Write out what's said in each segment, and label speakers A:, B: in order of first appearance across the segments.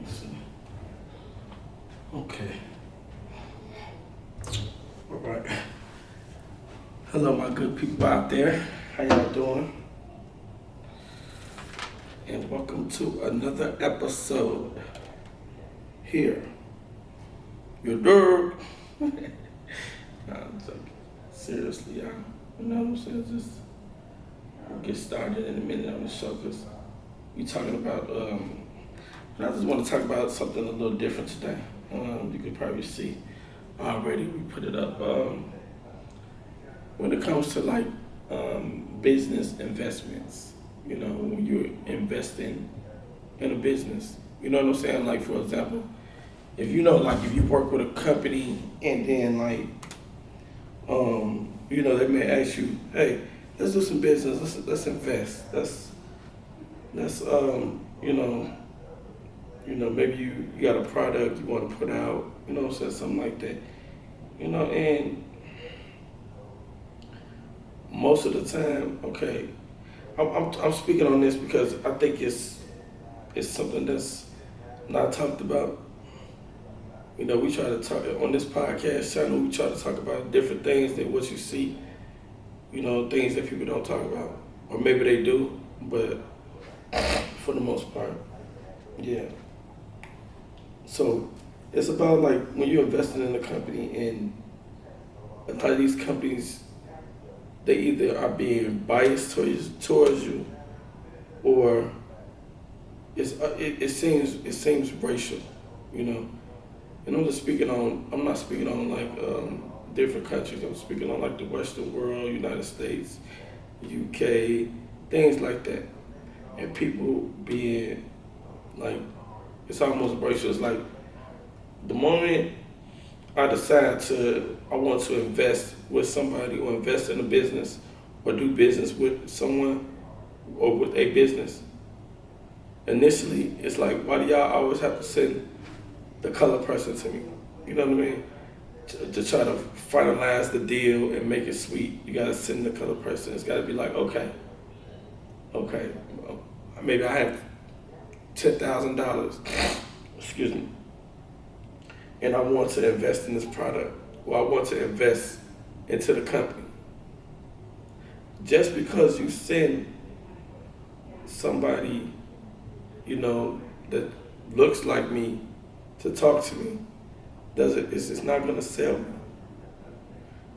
A: me see. Okay. All right. Hello, my good people out there. How y'all doing? And welcome to another episode here. Your dog. Nah, I'm joking. Seriously, y'all. You know what I'm saying? Just we'll get started in a minute on the show because we talking about. And I just want to talk about something a little different today. You could probably see already. We put it up. When it comes to like business investments, you know, when you're investing in a business, you know what I'm saying? Like for example, if you know, like if you work with a company and then like, you know, they may ask you, hey, let's do some business, let's invest, let's you know, maybe you got a product you want to put out, you know what I'm saying, something like that, you know, and most of the time, okay, I'm speaking on this because I think it's something that's not talked about. You know, we try to talk on this podcast channel. We try to talk about different things than what you see. You know, things that people don't talk about, or maybe they do, but for the most part, yeah. So it's about like when you're investing in a company, and a lot of these companies, they either are being biased towards you, or it seems racial, you know. And I'm not speaking on like different countries. I'm speaking on like the Western world, United States, UK, things like that. And people being like, it's almost racial. It's like the moment I want to invest with somebody or invest in a business or do business with someone or with a business, initially it's like, why do y'all always have to send the color person to me? You know what I mean? To try to finalize the deal and make it sweet, you gotta send the color person. It's gotta be like, okay, maybe I have $10,000, excuse me, and I want to invest in this product, or I want to invest into the company. Just because you send somebody, you know, that looks like me to talk to me, it's not gonna sell me.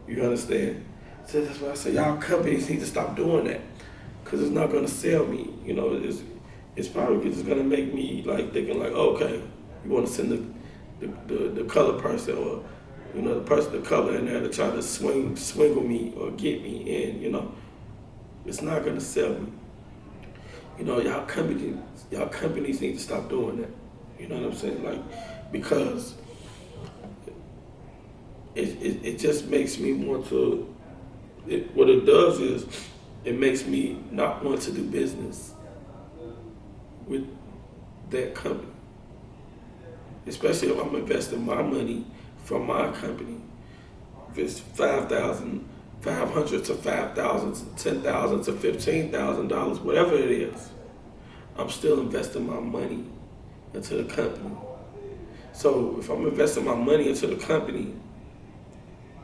A: You understand? So that's why I say y'all companies need to stop doing that, because it's not gonna sell me. You know, it's probably just gonna make me like thinking like, okay, you want to send the color person, or you know, the person the color in there to try to swingle me or get me in. You know, it's not gonna sell me. You know, y'all companies need to stop doing that. You know what I'm saying? Like, because it just makes me want to. What it does is it makes me not want to do business with that company, especially if I'm investing my money from my company. If it's 5,000, 500 to 5,000 to 10,000 to $15,000, whatever it is, I'm still investing my money into the company. So if I'm investing my money into the company,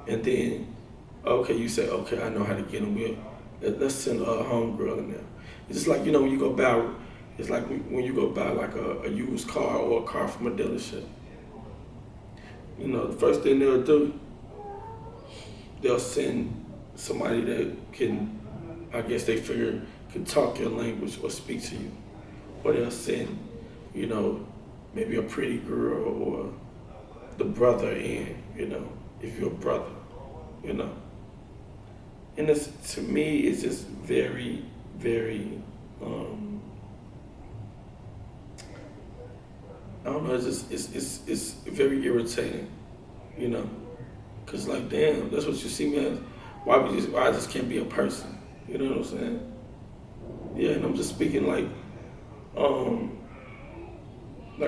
A: and then, okay, you say, okay, I know how to get them with, let's send a homegirl in there. It's just like, you know, when you go buy, it's like when you go buy like a used car or a car from a dealership. You know, the first thing they'll do, they'll send somebody that can, I guess they figure, can talk your language or speak to you. Or they'll send, you know, maybe a pretty girl or the brother in, you know, if you're a brother, you know. And it's, to me, it's just very, very, I don't know, it's very irritating, you know. Cause like, damn, that's what you see me as. Why I just can't be a person? You know what I'm saying? Yeah, and I'm just speaking like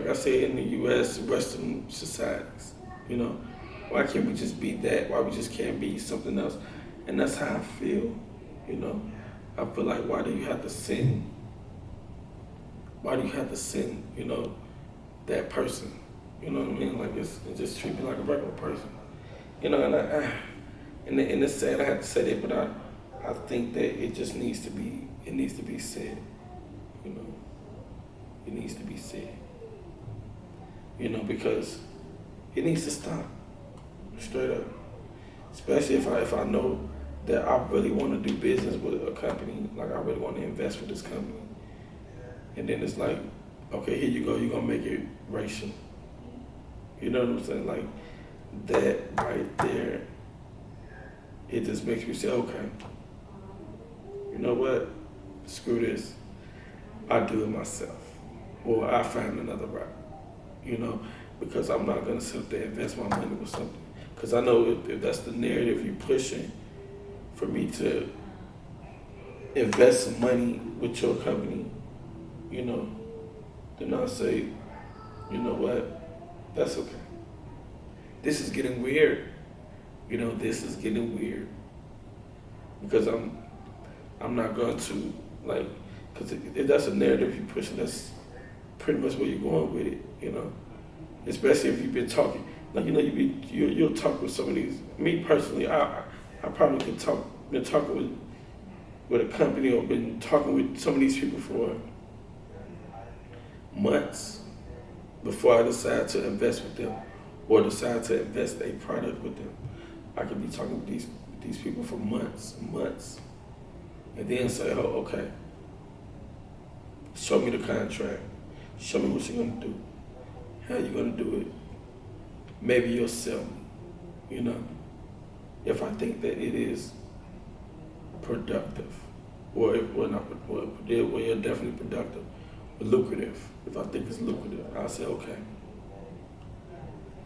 A: I said, in the U.S., Western societies, you know, why can't we just be that? Why we just can't be something else? And that's how I feel, you know. I feel like, why do you have to send, you know, that person. You know what I mean? Like it just treat me like a regular person. You know, and it's sad I have to say that, but I think that it just needs to be said. You know, it needs to be said. You know, because it needs to stop straight up. Especially if I know that I really want to do business with a company, like I really want to invest with this company, and then it's like, okay, here you go, you're gonna make it racial. You know what I'm saying? Like that right there, it just makes me say, okay, you know what? Screw this. I do it myself, or I find another route. You know, because I'm not gonna sit there and invest my money with something. Because I know if that's the narrative you're pushing, for me to invest some money with your company, you know, then I'll say, you know what, that's okay. This is getting weird. You know, this is getting weird. Because I'm not going to, like, because if that's a narrative you're pushing, that's pretty much where you're going with it, you know. Especially if you've been talking, like, you know, you'll talk with some of these. Me personally, I probably been talking with a company, or been talking with some of these people for months before I decide to invest with them, or decide to invest a product with them. I could be talking with these people for months, and then say, oh, okay, show me the contract, show me what you're gonna do, how you gonna do it. Maybe you'll sell me, you know, if I think that it is productive, or if well not well, you're definitely productive, but lucrative. If I think it's lucrative, I'll say, okay,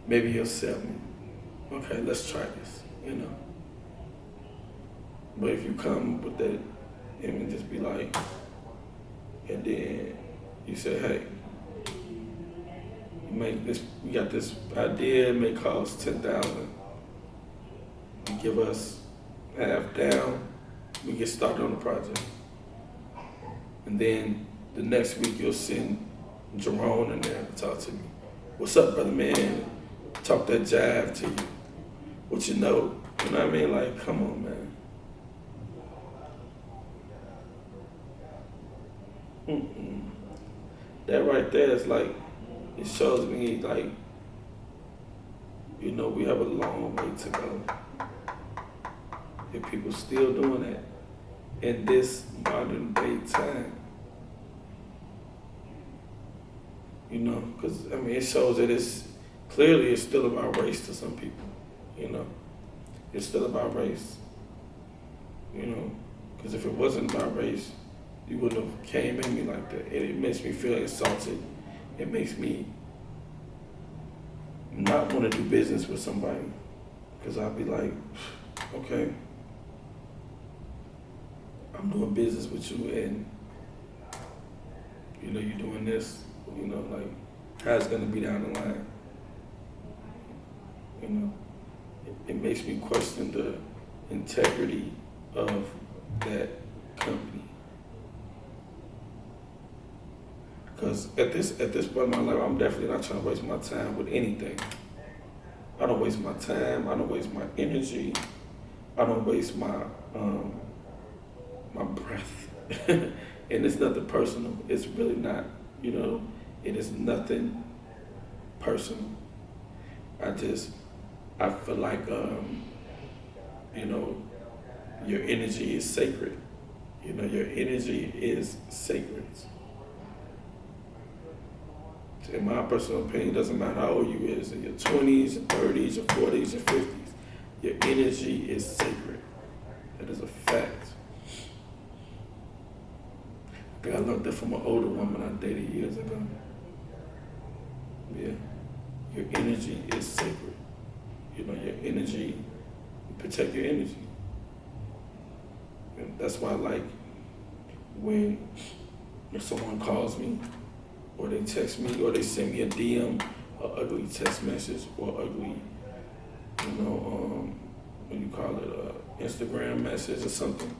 A: maybe you'll sell me. Okay, let's try this, you know. But if you come with that and just be like, and then you say, hey, you got this idea, it may cost 10,000. You give us half down, we get started on the project. And then the next week you'll send Jerome in there to talk to me. What's up, brother man? Talk that jive to you. What you know what I mean? Like, come on, man. Mm-mm. That right there is like, it shows me like, you know, we have a long way to go. If people still doing that in this modern day time, you know, because I mean, it shows that it's still about race to some people, you know. It's still about race, you know, because if it wasn't about race, you wouldn't have came at me like that. And it makes me feel insulted. It makes me not want to do business with somebody, because I'll be like, okay, I'm doing business with you, and you know you're doing this, you know, like how's it gonna be down the line? You know, it makes me question the integrity of that company. Because at this point in my life, I'm definitely not trying to waste my time with anything. I don't waste my time. I don't waste my energy. I don't waste my breath. And it's nothing personal. It's really not. You know, it is nothing personal. I feel like you know, your energy is sacred. You know, your energy is sacred. In my personal opinion, it doesn't matter how old you is, in your 20s, your 30s, your 40s, your 50s, your energy is sacred. That is a fact. I think I learned that from an older woman I dated years ago. Yeah, your energy is sacred. You know, your energy, protect your energy. And that's why I like when if someone calls me, or they text me, or they send me a DM, an ugly text message, or ugly, you know, what do you call it, Instagram message or something,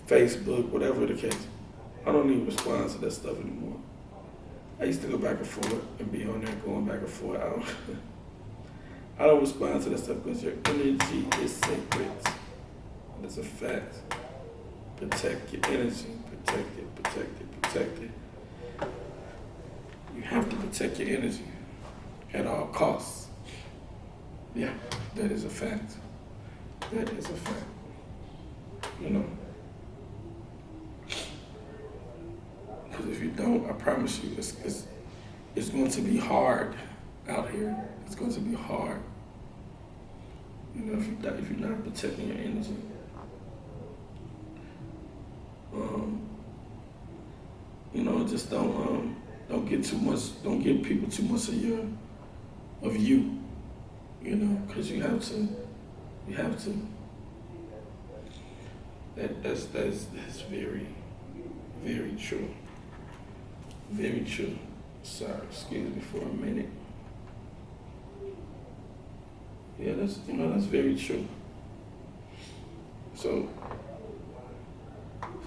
A: Facebook, whatever the case. I don't even respond to that stuff anymore. I used to go back and forth and be on there going back and forth. I don't respond to that stuff because your energy is sacred. That's a fact. Protect your energy. Protect it, protect it, protect it. You have to protect your energy at all costs. Yeah, that is a fact. That is a fact. You know. Because if you don't, I promise you, it's going to be hard out here. It's going to be hard. You know, if you're not protecting your energy. You know, just don't get too much. Don't give people too much of you. You know, because you have to. That's very, very true. Very true. Sorry, excuse me for a minute. Yeah, that's very true. So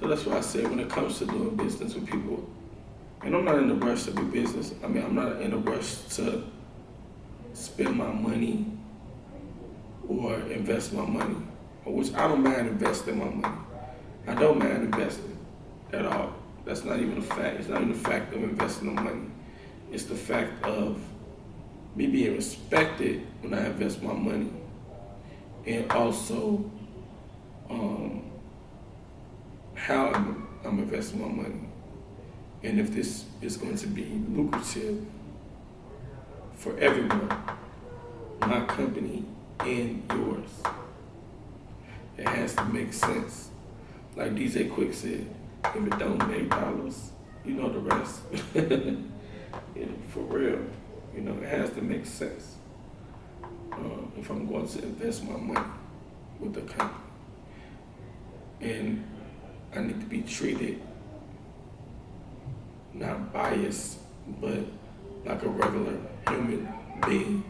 A: that's why I say when it comes to doing business with people, and I'm not in a rush to do business. I mean, I'm not in a rush to spend my money or invest my money, which I don't mind investing my money. I don't mind investing at all. That's not even a fact. It's not even the fact of investing the money. It's the fact of me being respected when I invest my money, and also how I'm investing my money, and if this is going to be lucrative for everyone, my company and yours. It has to make sense. Like DJ Quick said, if it don't make dollars, you know the rest. Yeah, for real, you know, it has to make sense. If I'm going to invest my money with the company, and I need to be treated not biased, but like a regular human being.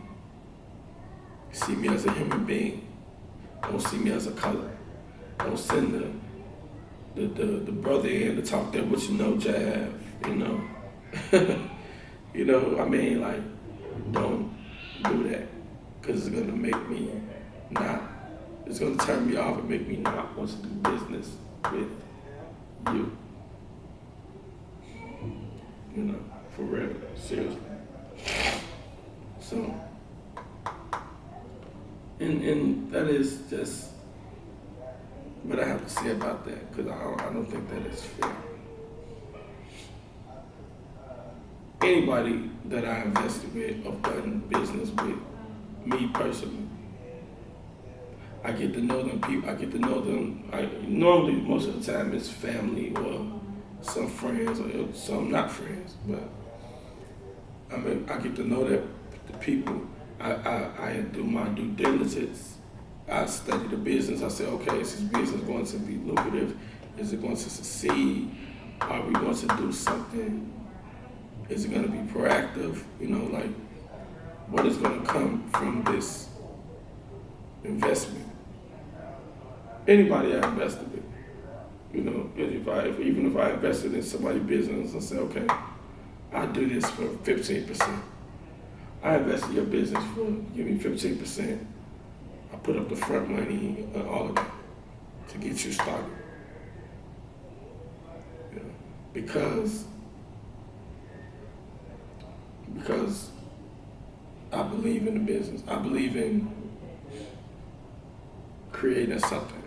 A: See me as a human being. Don't see me as a color. Don't send the brother in to talk that what you know jab, you know. You know, I mean, like, don't do that, because it's gonna make me it's gonna turn me off and make me not want to do business with you. You know, for real, seriously. So, and that is just what I have to say about that, because I don't think that is fair. Anybody that I invested with or done business with, me personally, I get to know them people. I get to know them. Normally, most of the time, it's family or some friends or some not friends. But I mean, I get to know the people. I do my due diligence. I study the business. I say, okay, is this business going to be lucrative? Is it going to succeed? Are we going to do something? Is it going to be proactive? You know, like, what is going to come from this investment? Anybody I invested with, you know, even if I invested in somebody's business and say, okay, I do this for 15%. I invest in your business for, give me 15%. I put up the front money and all of that to get you started. You know, because I believe in the business. I believe in creating something.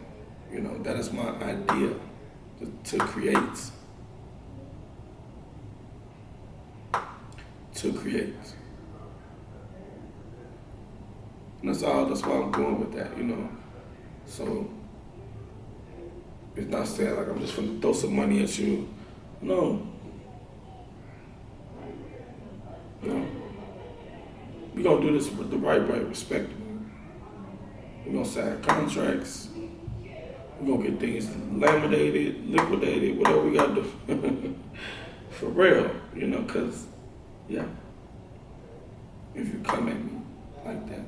A: You know, that is my idea, to create. To create. And that's why I'm going with that, you know. So it's not saying like I'm just gonna throw some money at you. No. No. We're gonna do this the right way, respectfully. We're gonna sign contracts. We're gonna get things laminated, liquidated, whatever we gotta do. For real, you know, cause yeah. If you come at me like that.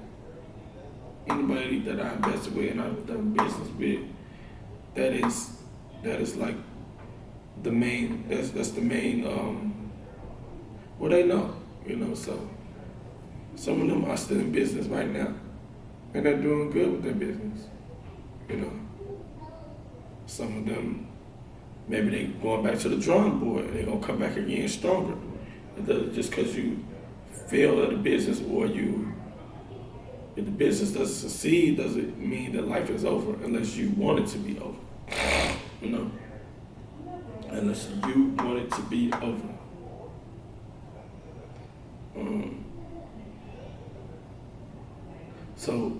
A: Anybody that I invested with and I've done business with, that is like the main, that's the main Well, they know, so some of them are still in business right now, and they're doing good with their business, you know. Some of them, maybe they going back to the drawing board, and they're going to come back again stronger. Just because you fail at a business or if the business doesn't succeed, doesn't mean that life is over unless you want it to be over, you know. Unless you want it to be over. So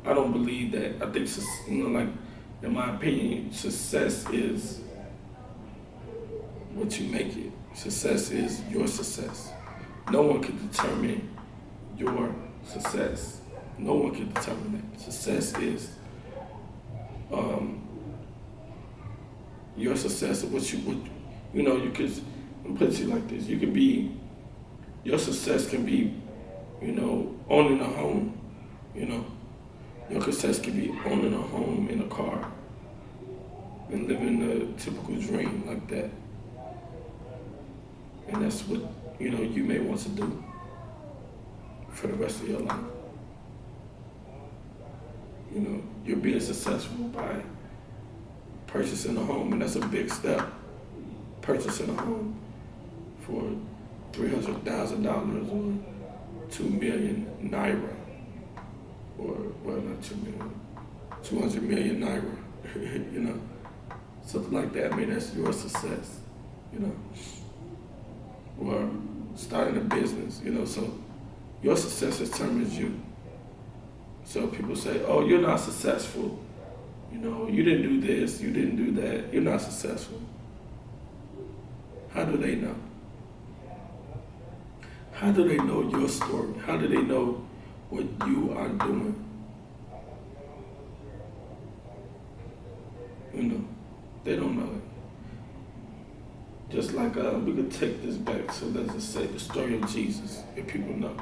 A: I don't believe that. I think, like in my opinion, success is what you make it. Success is your success. No one can determine your success. No one can determine that. Success is your success of what you could put it like this. You can be, your success can be, owning a home, Your success can be owning a home and a car and living the typical dream like that. And that's what, you may want to do for the rest of your life. You're being successful by purchasing a home, and that's a big step. Purchasing a home for $300,000 or 2 million naira, or well, not 2 million, 200 million naira, something like that. I mean, that's your success, or starting a business, so your success determines you. So people say, oh, you're not successful. You didn't do this, you didn't do that, you're not successful. How do they know? How do they know your story? How do they know what you are doing? They don't know it. Just like we could take this back to, let's just say, the story of Jesus, if people know.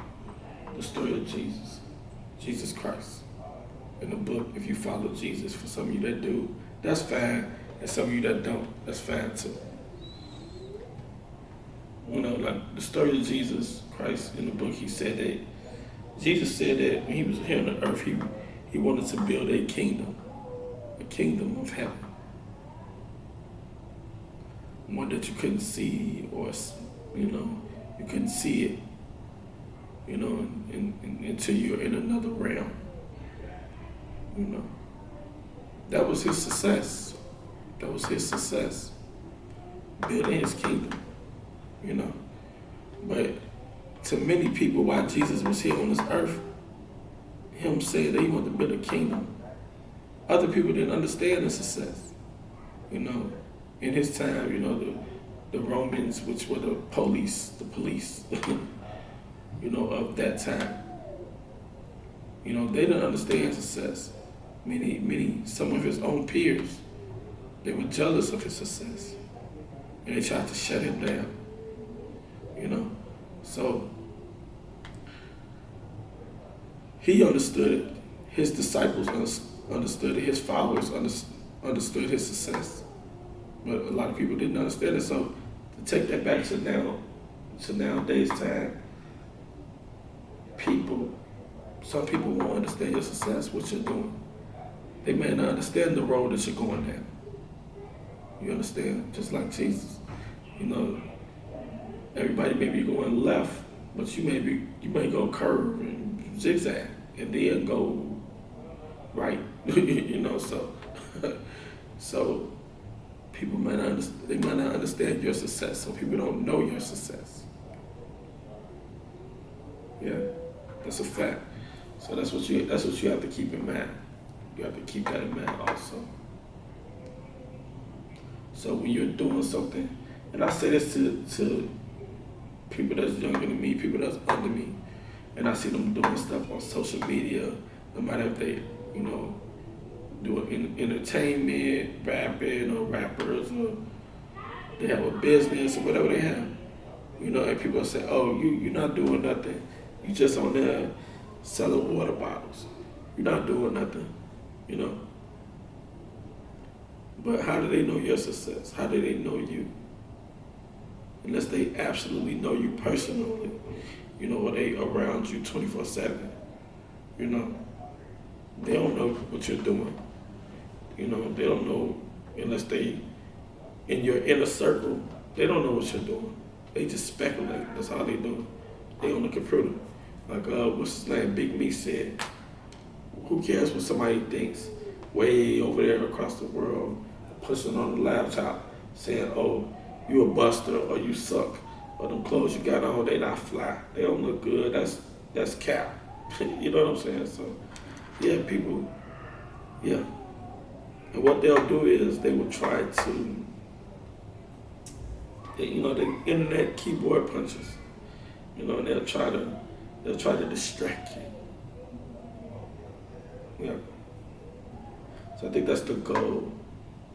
A: The story of Jesus Christ. In the book, if you follow Jesus, for some of you that do, that's fine. And some of you that don't, that's fine too. Like the story of Jesus Christ in the book, Jesus said that when he was here on the earth, he wanted to build a kingdom of heaven. One that you couldn't see, or, you couldn't see it, until you're in another realm. That was his success. Building his kingdom, But to many people, while Jesus was here on this earth, him saying that he wanted to build a kingdom, other people didn't understand the success. In his time, the Romans, which were the police, of that time, they didn't understand success. Some of his own peers, they were jealous of his success, and they tried to shut him down. So he understood it. His disciples understood it. His followers understood his success. But a lot of people didn't understand it. So to take that back to nowadays time, some people won't understand your success, what you're doing. They may not understand the road that you're going down. You understand? Just like Jesus. Everybody may be going left, but you may go curve and zigzag and then go right. So people might not understand your success, so people don't know your success. Yeah, that's a fact. So that's what you have to keep in mind. You have to keep that in mind also. So when you're doing something, and I say this to people that's younger than me, people that's under me, and I see them doing stuff on social media, no matter if they, doing entertainment, rapping, or rappers, or they have a business or whatever they have, and people say, oh, you're not doing nothing. You just on there selling water bottles. You're not doing nothing, But how do they know your success? How do they know you? unless they absolutely know you personally, or they around you 24/7. You know, they don't know what you're doing. They don't know unless they in your inner circle. They don't know what you're doing. They just speculate. That's all they do. They on the computer. Like what's his name? Big Me said, "Who cares what somebody thinks?" Way over there across the world, pushing on the laptop, saying, "Oh, you a buster or you suck or them clothes you got on they not fly. They don't look good. That's cap." You know what I'm saying? So yeah, people, yeah. And what they'll do is they will try to, the internet keyboard punches. And they'll try to distract you. Yeah. So I think that's the goal,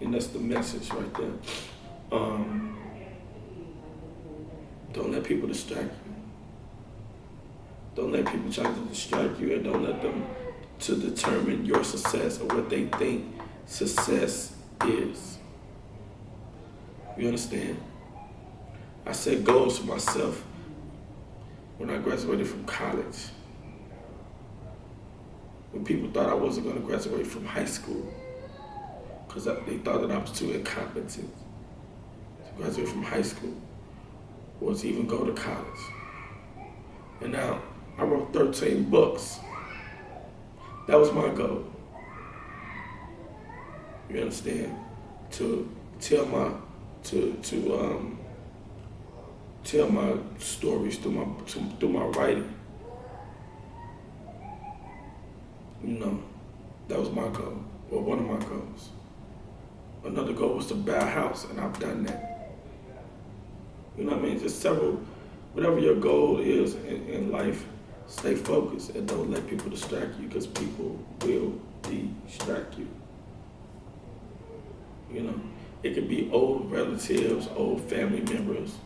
A: and that's the message right there. Don't let people distract you. Don't let people try to distract you, and don't let them to determine your success or what they think success is. You understand? I set goals for myself when I graduated from college. When people thought I wasn't going to graduate from high school because they thought that I was too incompetent to graduate from high school or to even go to college. And now I wrote 13 books. That was my goal. You understand? To tell my stories through my writing. That was my goal, or one of my goals. Another goal was to buy a house, and I've done that. You know what I mean? Just several, whatever your goal is in life, stay focused and don't let people distract you, because people will distract you. It could be old relatives, old family members,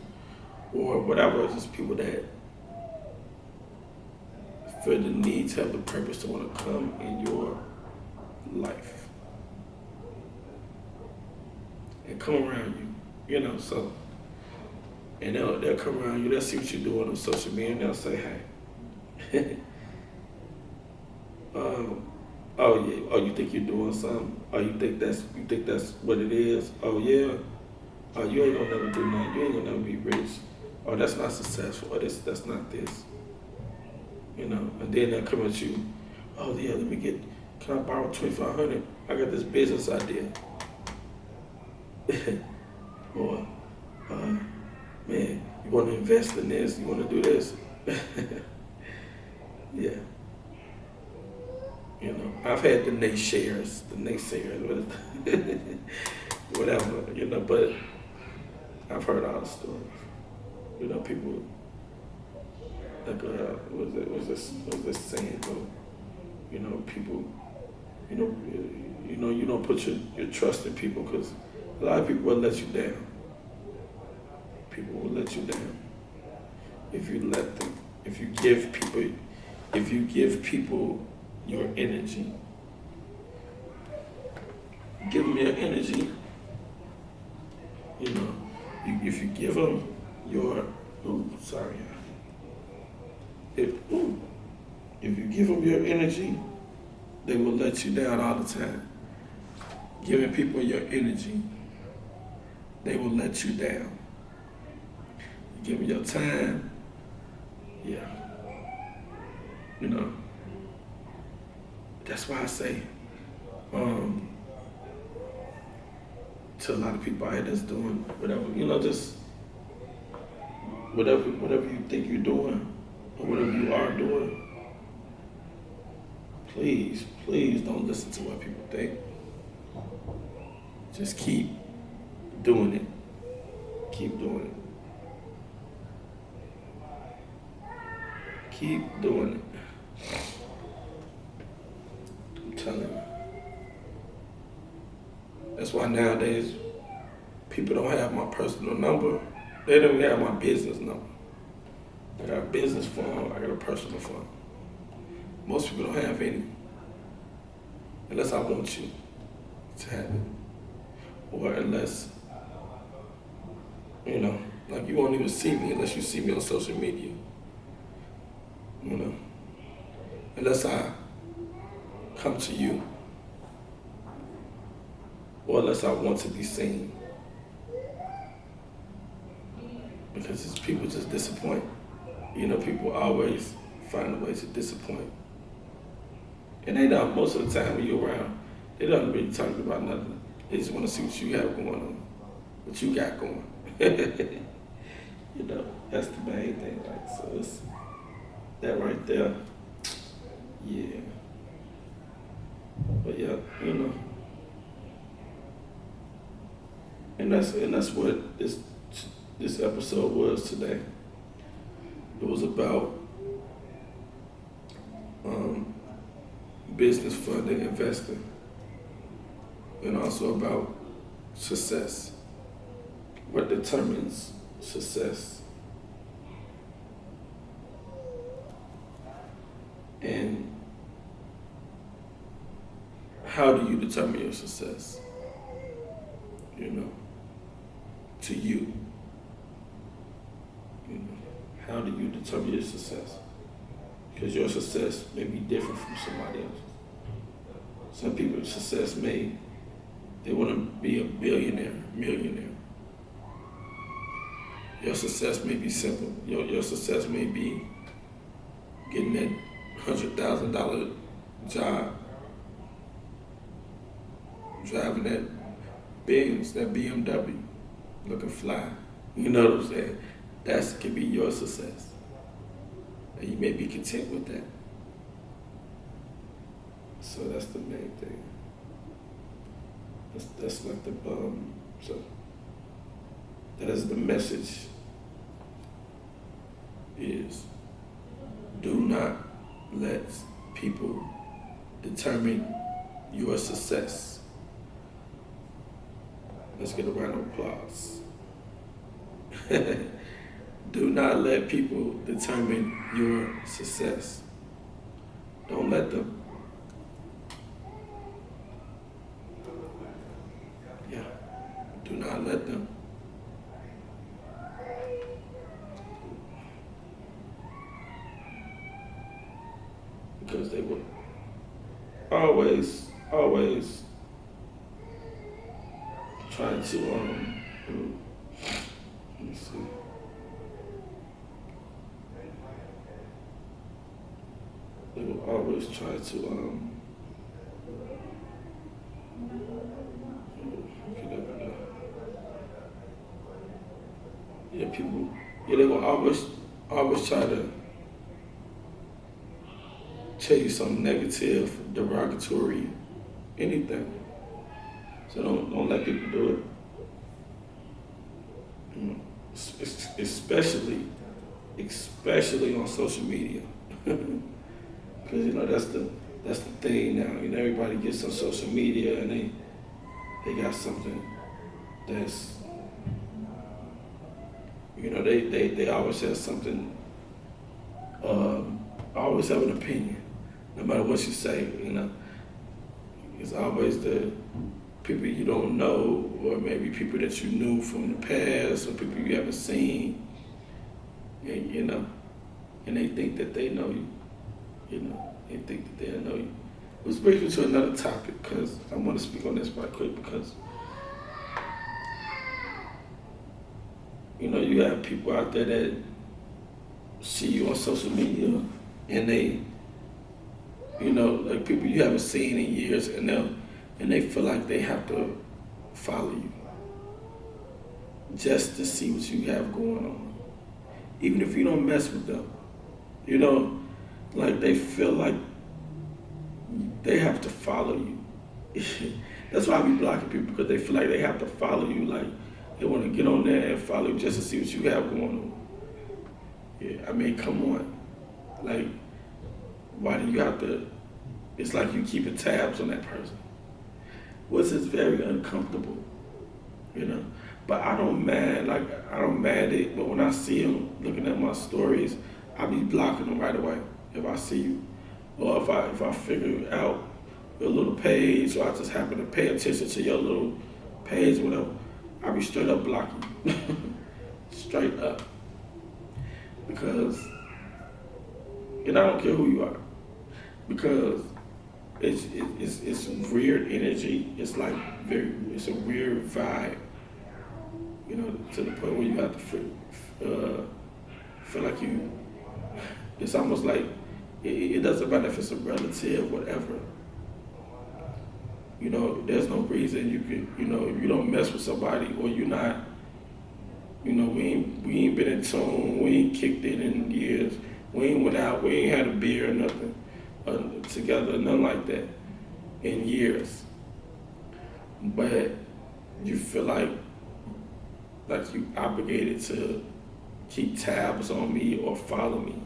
A: or whatever. It's just people that feel the need to have the purpose to want to come in your life and come around you. So, and they'll come around you. They'll see what you're doing on social media, and they'll say, "Hey, oh yeah, oh you think you're doing something? Oh you think that's what it is? Oh yeah, oh you ain't gonna never do nothing. You ain't gonna never be rich. Oh that's not successful. Or that's not this." And then they'll come at you. "Oh yeah, can I borrow $2,500? I got this business idea." Or, man, you want to invest in this? You want to do this? Yeah. I've had the naysayers, whatever, but I've heard all the stories. People, like, what's this saying, though? People, you don't put your trust in people, because a lot of people will let you down. People will let you down if you let them. If you give people your energy, give them your energy. If you give them your, if you give them your energy, they will let you down all the time. Giving people your energy, they will let you down. You give them your time, yeah. That's why I say, to a lot of people out here that's doing whatever, just whatever you think you're doing or whatever you are doing, please don't listen to what people think. Just keep doing it. Keep doing it. Keep doing it. I'm telling you. That's why nowadays people don't have my personal number. They don't have my business number. I got a business phone, I got a personal phone. Most people don't have any. Unless I want you to have it. Or unless, Like you won't even see me unless you see me on social media. You know, unless I come to you, or unless I want to be seen. Because it's people just disappoint. You know, people always find a way to disappoint. And they don't, most of the time when you're around, they don't really talk about nothing. They just want to see what you have going on, what you got going. You know, that's the main thing. Like, so it's that right there. Yeah. But yeah, you know. And that's what this episode was today. It was about business funding, investing, and also about success. What determines success? And how do you determine your success? You know, to you. You know, how do you determine your success? Because your success may be different from somebody else's. Some people's success they want to be a billionaire, millionaire. Your success may be simple. Your success may be getting that $100,000 job, driving that Benz, that BMW, looking fly. You know what I'm saying? That can be your success. And you may be content with that. So that's the main thing. That's like the so that is the message is do not let people determine your success. Let's get a round of applause. Do not let people determine your success. Don't let them. Yeah. Do not let them. Because they will always try to let me see. They will always try to they will always try to tell you something negative, derogatory, anything. So don't let people do it. Especially on social media. Because you know that's the thing now. You know, everybody gets on social media and they got something that's, you know, they always have something, always have an opinion, no matter what you say. You know, it's always the people you don't know, or maybe people that you knew from the past, or people you haven't seen, and you know, and they think that they know you. You know, they think that they know you. Which brings me to another topic, because I want to speak on this right quick, because you know, you have people out there that see you on social media, and they, you know, like people you haven't seen in years, and they feel like they have to follow you just to see what you have going on, even if you don't mess with them. You know, like they feel like they have to follow you. That's why I be blocking people, because they feel like they have to follow you. Like they want to get on there and follow you just to see what you have going on. Yeah, I mean, come on. Like, why do you have to? It's like you keeping tabs on that person, which is very uncomfortable, you know. But I don't mind it. But when I see them looking at my stories, I be blocking them right away if I see you, or if I figure out your little page, or I just happen to pay attention to your little page, whatever. I be straight up blocking you. straight up. Because, and I don't care who you are, because it's weird energy. It's like it's a weird vibe, you know, to the point where you have to feel like it's almost like, it doesn't matter if it's a relative, whatever. You know, there's no reason you can, you know, if you don't mess with somebody, or you're not, you know, we ain't been in tune, we ain't kicked it in years, we ain't went out, we ain't had a beer or nothing together, nothing like that in years. But you feel like you obligated to keep tabs on me or follow me.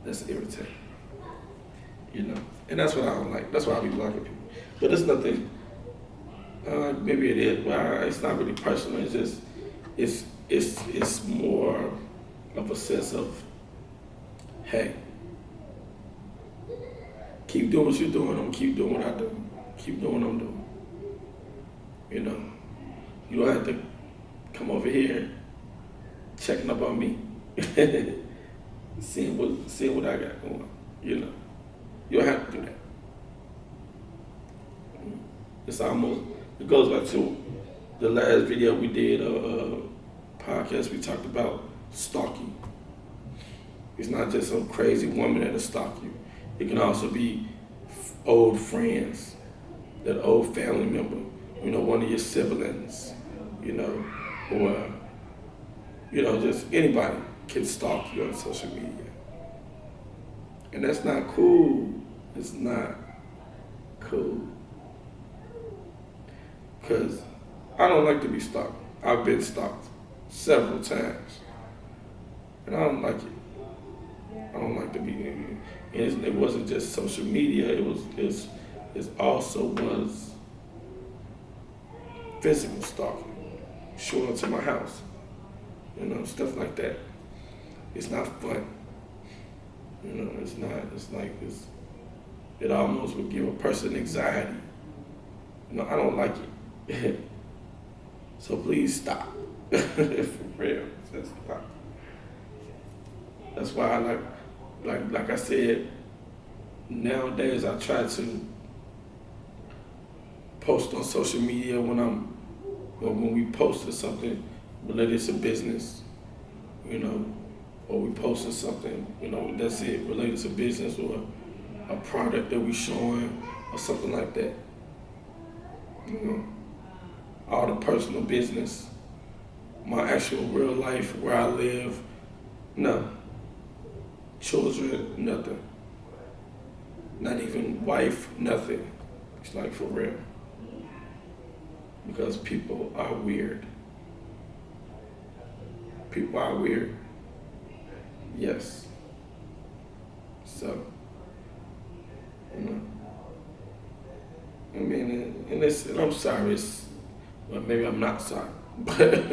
A: That's irritating, you know, and that's what I don't like. That's why I be blocking people. But it's nothing. Maybe it is, but it's not really personal. It's just it's more of a sense of, hey, keep doing what you're doing. I'm gonna keep doing what I do. Keep doing what I'm doing. You know, you don't have to come over here checking up on me, seeing what I got going on. You know, you don't have to do that. It's almost, it goes back to the last video we did, podcast, we talked about stalking. It's not just some crazy woman that'll stalk you. It can also be old friends, that old family member, you know, one of your siblings, you know, or, you know, just anybody can stalk you on social media. And that's not cool. It's not cool. Because I don't like to be stalked. I've been stalked several times. And I don't like it. I don't like to be, and it wasn't just social media, it also was physical stalking, showing up to my house, you know, stuff like that. It's not fun. You know, it almost would give a person anxiety. You know, I don't like it. So please stop. For real, just stop. That's why I like I said, nowadays I try to post on social media when we posted something related to business, you know, or we posted something, you know, that's it, related to business, or a product that we showing or something like that. You know, all the personal business, my actual real life, where I live, no. Children, nothing. Not even wife, nothing. It's like, for real. Because people are weird. People are weird. Yes. So, you know. I mean, and I'm sorry, well, maybe I'm not sorry, but,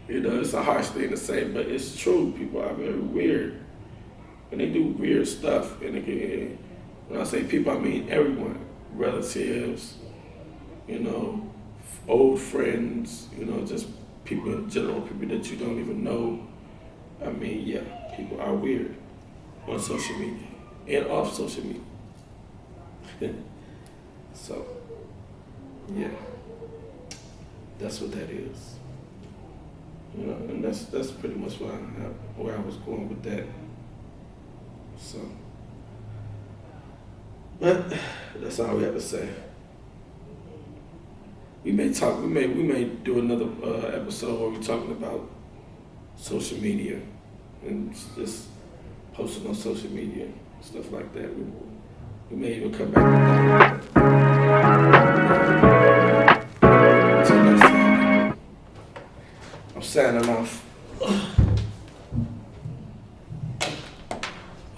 A: you know, it's a harsh thing to say, but it's true. People are very weird. And they do weird stuff. And when I say people, I mean everyone. Relatives, you know, old friends, you know, just people in general, people that you don't even know. I mean, yeah, people are weird on social media and off social media. So, yeah, that's what that is. You know, and that's pretty much where I was going with that. So, but that's all we have to say. We may do another episode where we're talking about social media and just posting on social media, stuff like that. We may even come back to that. Until next time, I'm signing off.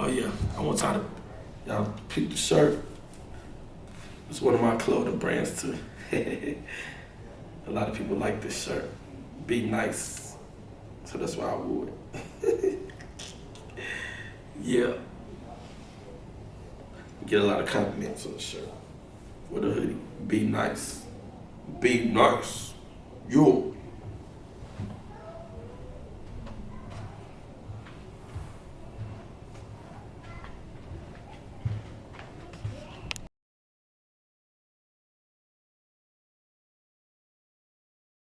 A: Oh yeah, I want y'all pick the shirt. It's one of my clothing brands too. A lot of people like this shirt. Be nice. So that's why I wore it. Yeah. Get a lot of compliments on the shirt. With a hoodie. Be nice. Be nice. Yo.